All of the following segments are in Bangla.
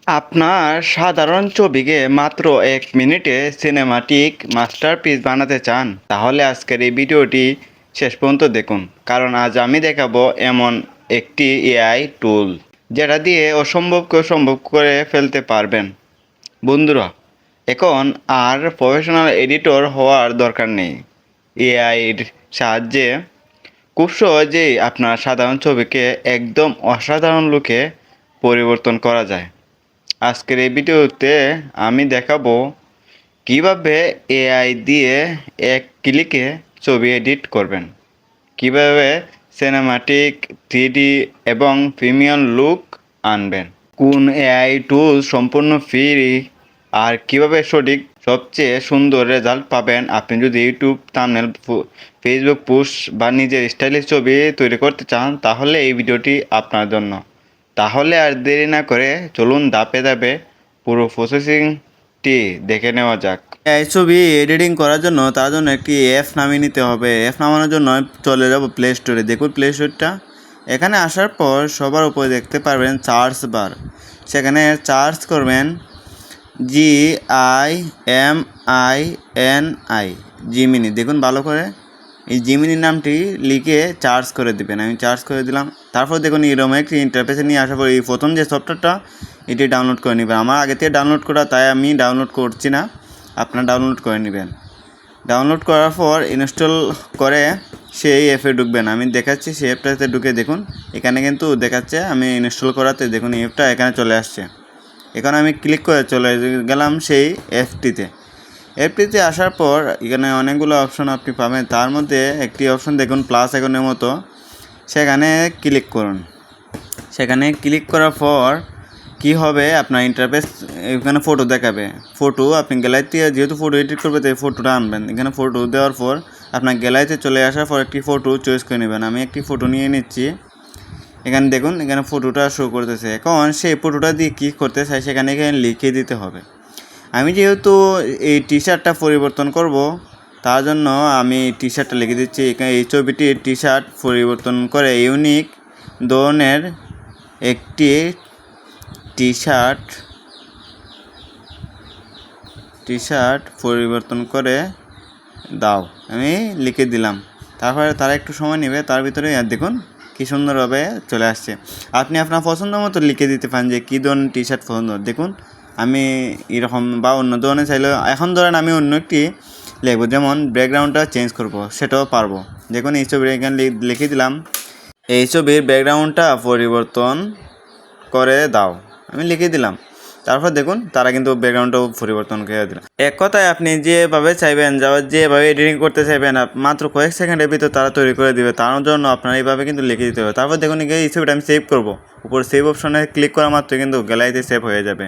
আপনার সাধারণ ছবিকে মাত্র 1 মিনিটে সিনেমাটিক মাস্টারপিস বানাতে চান, তাহলে আজকের এই ভিডিওটি শেষ পর্যন্ত দেখুন, কারণ আজ আমি দেখাবো এমন একটি এআই টুল যেটা দিয়ে অসম্ভবকে সম্ভব করে ফেলতে পারবেন। বন্ধুরা, এখন আর প্রফেশনাল এডিটর হওয়ার দরকার নেই। এআইয়ের সাহায্যে খুব সহজেই আপনার সাধারণ ছবিকে একদম অসাধারণ লুকে পরিবর্তন করা যায়। আজকের এই ভিডিওতে আমি দেখাবো কিভাবে এআই দিয়ে এক ক্লিকে ছবি এডিট করবেন, কিভাবে সিনেমাটিক 3D এবং প্রিমিয়াম লুক আনবেন, কোন এআই টুল সম্পূর্ণ ফ্রি, আর কিভাবে সঠিক সবচেয়ে সুন্দর রেজাল্ট পাবেন আপনি যদি ইউটিউব থাম্বনেল, ফেসবুক পোস্ট বা নিজের স্টাইলিশ ছবি তৈরি করতে চান, তাহলে এই ভিডিওটি আপনার জন্য। তাহলে আর দেরি না করে চলুন ধাপে ধাপে পুরো প্রসেসিংটি দেখে নেওয়া যাক। এই ছবি এডিটিং করার জন্য তার জন্য একটি অ্যাপ নামিয়ে নিতে হবে। অ্যাপ নামানোর জন্য চলে যাব প্লে স্টোরে। দেখুন প্লে স্টোরটা, এখানে আসার পর সবার উপরে দেখতে পারবেন সার্চ বার, সেখানে সার্চ করবেন GIMINI, জিমিনি। দেখুন ভালো করে এই জিমিনি নামটি লিখে চার্জ করে দিবেন। আমি চার্জ করে দিলাম। তারপর দেখুন এরকম একটি ইন্টারফেসে নিয়ে আসার পর এই প্রথম যে সফটওয়্যারটা এটি ডাউনলোড করে নেবেন। আমার আগে থেকে ডাউনলোড করা, তাই আমি ডাউনলোড করছি না, আপনারা ডাউনলোড করে নেবেন। ডাউনলোড করার পর ইনস্টল করে সেই অ্যাপে ঢুকবেন। আমি দেখাচ্ছি সেই অ্যাপটাতে ঢুকে দেখুন, এখানে কিন্তু দেখাচ্ছে আমি ইনস্টল করাতে। দেখুন এই অ্যাপটা এখানে চলে আসছে। এখানে আমি ক্লিক করে চলে গেলাম সেই অ্যাপটিতে আসার পর এখানে অনেকগুলো অপশন আপনি পাবেন। তার মধ্যে একটি অপশন দেখুন প্লাস আইকনের মতো, সেখানে ক্লিক করুন। সেখানে ক্লিক করার পর কি হবে, আপনার ইন্টারফেস এখানে ফটো দেখাবে। ফটো আপনি গ্যালারিতে যেহেতু ফটো এডিট করবে তাই ফটোটা আনবেন। এখানে ফটো দেওয়ার পর আপনার গ্যালারিতে চলে আসার পর একটি ফটো চয়েস করে নেবেন। আমি একটি ফটো নিয়ে নিচ্ছি। এখানে দেখুন এখানে ফটোটা শো করতেছে। এখন সেই ফটোটা দিয়ে কী করতে চাই সেখানে লিখে দিতে হবে। আমি যেহেতু এই টি শার্টটা পরিবর্তন করব, তার জন্য আমি টি শার্টটা লিখে দিচ্ছি। এখানে এই ছবিটির টি শার্ট পরিবর্তন করে ইউনিক ধরনের একটি টি শার্ট পরিবর্তন করে দাও, আমি লিখে দিলাম। তারপরে তারা একটু সময় নেবে, তার ভিতরে দেখুন কী সুন্দরভাবে চলে আসছে। আপনি আপনার পছন্দ মতো লিখে দিতে পারেন যে কী ধরনের টি শার্ট পছন্দ। দেখুন আমি এরকম বা অন্য ধরনের চাইলে, এখন ধরেন আমি অন্য একটি লিখবো, যেমন ব্যাকগ্রাউন্ডটা চেঞ্জ করব, সেটাও পারবো। দেখুন এই ছবির এখানে লিখে দিলাম, এই ছবির ব্যাকগ্রাউন্ডটা পরিবর্তন করে দাও, আমি লিখে দিলাম। তারপর দেখুন তারা কিন্তু ব্যাকগ্রাউন্ডটাও পরিবর্তন করে দিল। এক কথায় আপনি যেভাবে চাইবেন, যেভাবে এডিটিং করতে চাইবেন, মাত্র কয়েক সেকেন্ডের ভিতর তারা তৈরি করে দিবে। তার জন্য আপনার এইভাবে কিন্তু লিখে দিতে হবে। তারপর দেখুন এই ছবিটা আমি সেভ করব, উপর সেভ অপশনে ক্লিক করা মাত্র কিন্তু গ্যালারিতে সেভ হয়ে যাবে।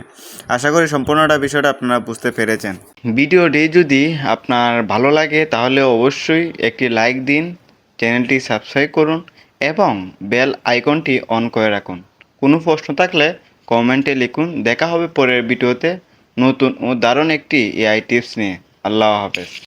আশা করি সম্পূর্ণটা বিষয়টা আপনারা বুঝতে পেরেছেন। ভিডিওটি যদি আপনার ভালো লাগে তাহলে অবশ্যই একটি লাইক দিন, চ্যানেলটি সাবস্ক্রাইব করুন এবং বেল আইকনটি অন করে রাখুন। কোনো প্রশ্ন থাকলে কমেন্টে লিখুন। দেখা হবে পরের ভিডিওতে নতুন ও দারুণ একটি এআই টিপস নিয়ে। আল্লাহ হাফেজ।